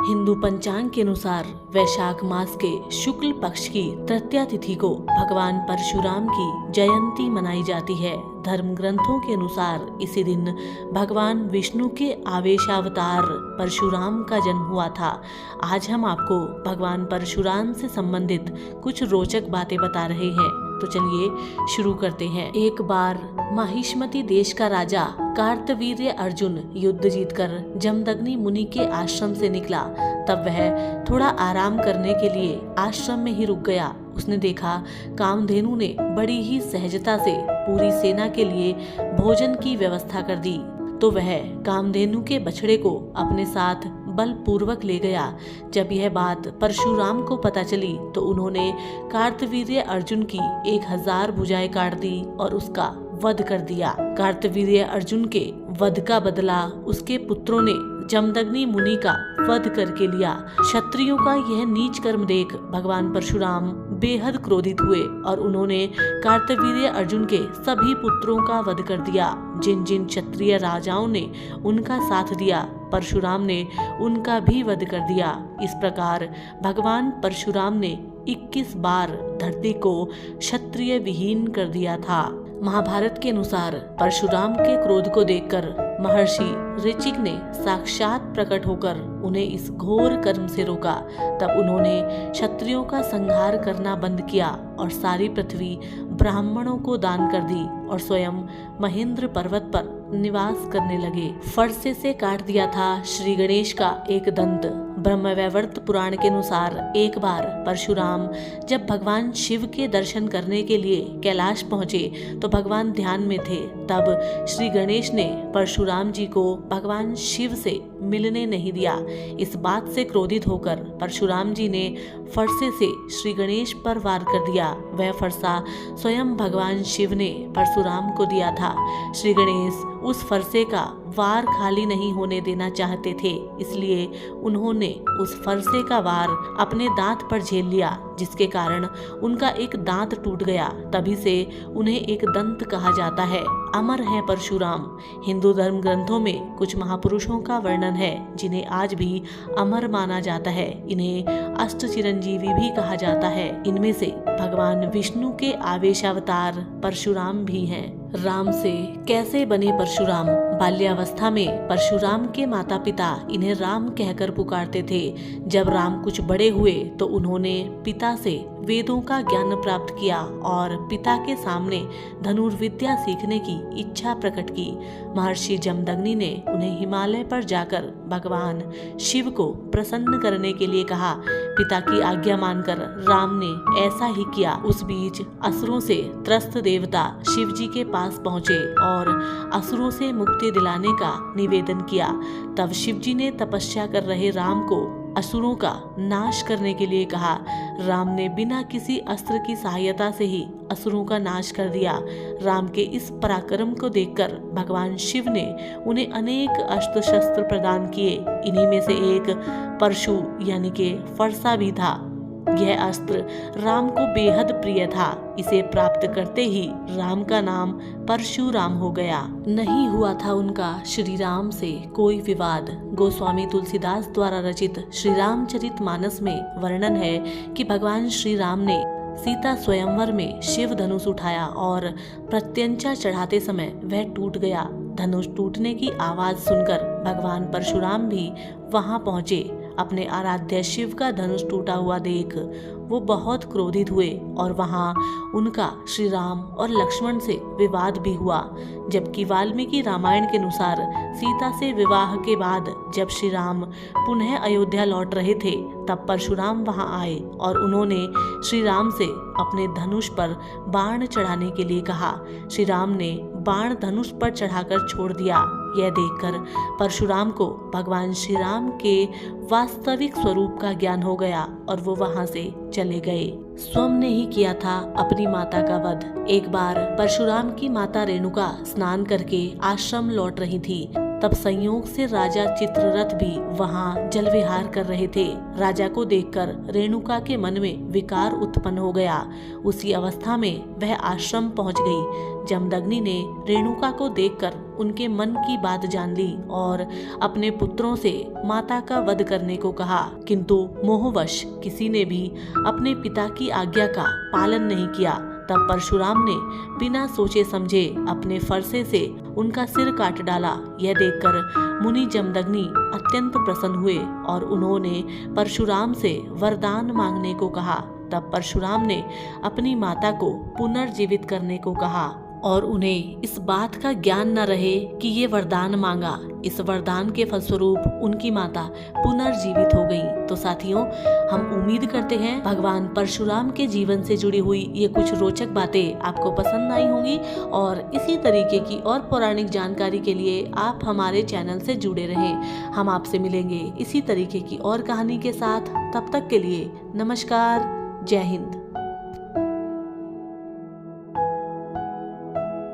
हिंदू पंचांग के अनुसार वैशाख मास के शुक्ल पक्ष की तृतीया तिथि को भगवान परशुराम की जयंती मनाई जाती है। धर्म ग्रंथों के अनुसार इसी दिन भगवान विष्णु के आवेशावतार परशुराम का जन्म हुआ था। आज हम आपको भगवान परशुराम से संबंधित कुछ रोचक बातें बता रहे हैं, तो चलिए शुरू करते हैं। एक बार महिष्मति देश का राजा कार्तवीर्य अर्जुन युद्ध जीतकर जमदग्नि मुनि के आश्रम से निकला। तब वह थोड़ा आराम करने के लिए आश्रम में ही रुक गया। उसने देखा कामधेनु ने बड़ी ही सहजता से पूरी सेना के लिए भोजन की व्यवस्था कर दी, तो वह कामधेनु के बछड़े को अपने साथ बलपूर्वक ले गया। जब यह बात परशुराम को पता चली तो उन्होंने कार्तवीर्य अर्जुन की 1000 भुजाएं काट दी और उसका वध कर दिया। कार्तवीर्य अर्जुन के वध का बदला उसके पुत्रों ने जमदग्नि मुनि का वध करके लिया। क्षत्रियों का यह नीच कर्म देख भगवान परशुराम बेहद क्रोधित हुए और उन्होंने कार्तवीर्य अर्जुन के सभी पुत्रों का वध कर दिया। जिन जिन क्षत्रिय राजाओं ने उनका साथ दिया, परशुराम ने उनका भी वध कर दिया। इस प्रकार भगवान परशुराम ने 21 बार धरती को क्षत्रिय विहीन कर दिया था। महाभारत के अनुसार परशुराम के क्रोध को देखकर महर्षि ऋचिक ने साक्षात प्रकट होकर उन्हें इस घोर कर्म से रोका। तब उन्होंने क्षत्रियों का संहार करना बंद किया और सारी पृथ्वी ब्राह्मणों को दान कर दी और स्वयं महेंद्र पर्वत पर निवास करने लगे। फरसे से काट दिया था श्री गणेश का एक दंत। ब्रह्मवैवर्त पुराण के अनुसार एक बार परशुराम जब भगवान शिव के दर्शन करने के लिए कैलाश पहुंचे तो भगवान ध्यान में थे। तब श्री गणेश ने परशुराम जी को भगवान शिव से मिलने नहीं दिया। इस बात से क्रोधित होकर परशुराम जी ने फरसे से श्री गणेश पर वार कर दिया। वह फरसा स्वयं भगवान शिव ने परशुराम को दिया था। श्री गणेश उस फरसे का वार खाली नहीं होने देना चाहते थे, इसलिए उन्होंने उस फरसे का वार अपने दांत पर झेल लिया, जिसके कारण उनका एक दांत टूट गया। तभी से उन्हें एक दंत कहा जाता है। अमर है परशुराम। हिंदू धर्म ग्रंथों में कुछ महापुरुषों का वर्णन है जिन्हें आज भी अमर माना जाता है। इन्हें अष्ट चिरंजीवी भी कहा जाता है। इनमें से भगवान विष्णु के आवेशावतार परशुराम भी हैं। राम से कैसे बने परशुराम? बाल्यावस्था में परशुराम के माता पिता इन्हें राम कहकर पुकारते थे। जब राम कुछ बड़े हुए तो उन्होंने पिता से वेदों का ज्ञान प्राप्त किया और पिता के सामने धनुर्विद्या सीखने की इच्छा प्रकट की। महर्षि जमदग्नि ने उन्हें हिमालय पर जाकर भगवान शिव को प्रसन्न करने के लिए कहा। पिता की आज्ञा मानकर राम ने ऐसा ही किया। उस बीच असुरों से त्रस्त देवता शिव जी के पास पहुँचे और असुरों से मुक्ति दिलाने का निवेदन किया। तब शिव जी ने तपस्या कर रहे राम को असुरों का नाश करने के लिए कहा। राम ने बिना किसी अस्त्र की सहायता से ही असुरों का नाश कर दिया। राम के इस पराक्रम को देखकर भगवान शिव ने उन्हें अनेक अस्त्र शस्त्र प्रदान किए। इन्हीं में से एक परशु यानी कि फरसा भी था। यह अस्त्र राम को बेहद प्रिय था। इसे प्राप्त करते ही राम का नाम परशुराम हो गया। नहीं हुआ था उनका श्री राम से कोई विवाद। गोस्वामी तुलसीदास द्वारा रचित श्री रामचरितमानस में वर्णन है कि भगवान श्री राम ने सीता स्वयंवर में शिव धनुष उठाया और प्रत्यंचा चढ़ाते समय वह टूट गया। धनुष टूटने की आवाज सुनकर भगवान परशुराम भी वहां पहुंचे। अपने आराध्य शिव का धनुष टूटा हुआ देख वो बहुत क्रोधित हुए और वहां उनका श्री राम और लक्ष्मण से विवाद भी हुआ। जबकि वाल्मीकि रामायण के अनुसार सीता से विवाह के बाद जब श्री राम पुनः अयोध्या लौट रहे थे तब परशुराम वहां आए और उन्होंने श्री राम से अपने धनुष पर बाण चढ़ाने के लिए कहा। श्री राम ने बाण धनुष पर चढ़ाकर छोड़ दिया। यह देखकर परशुराम को भगवान श्री राम के वास्तविक स्वरूप का ज्ञान हो गया और वो वहां से चले गए। स्वयं ने ही किया था अपनी माता का वध। एक बार परशुराम की माता रेणुका स्नान करके आश्रम लौट रही थी। तब संयोग से राजा चित्ररथ भी वहां जल विहार कर रहे थे। राजा को देखकर रेणुका के मन में विकार उत्पन्न हो गया। उसी अवस्था में वह आश्रम पहुंच गई। जमदग्नि ने रेणुका को देखकर उनके मन की बात जान ली और अपने पुत्रों से माता का वध करने को कहा, किंतु मोहवश किसी ने भी अपने पिता की आज्ञा का पालन नहीं किया। तब परशुराम ने बिना सोचे समझे अपने फरसे से उनका सिर काट डाला। यह देखकर मुनि जमदग्नि अत्यंत प्रसन्न हुए और उन्होंने परशुराम से वरदान मांगने को कहा। तब परशुराम ने अपनी माता को पुनर्जीवित करने को कहा और उन्हें इस बात का ज्ञान न रहे कि ये वरदान मांगा। इस वरदान के फलस्वरूप उनकी माता पुनर्जीवित हो गई। तो साथियों, हम उम्मीद करते हैं भगवान परशुराम के जीवन से जुड़ी हुई ये कुछ रोचक बातें आपको पसंद आई होंगी और इसी तरीके की और पौराणिक जानकारी के लिए आप हमारे चैनल से जुड़े रहें। हम आपसे मिलेंगे इसी तरीके की और कहानी के साथ। तब तक के लिए नमस्कार, जय हिंद।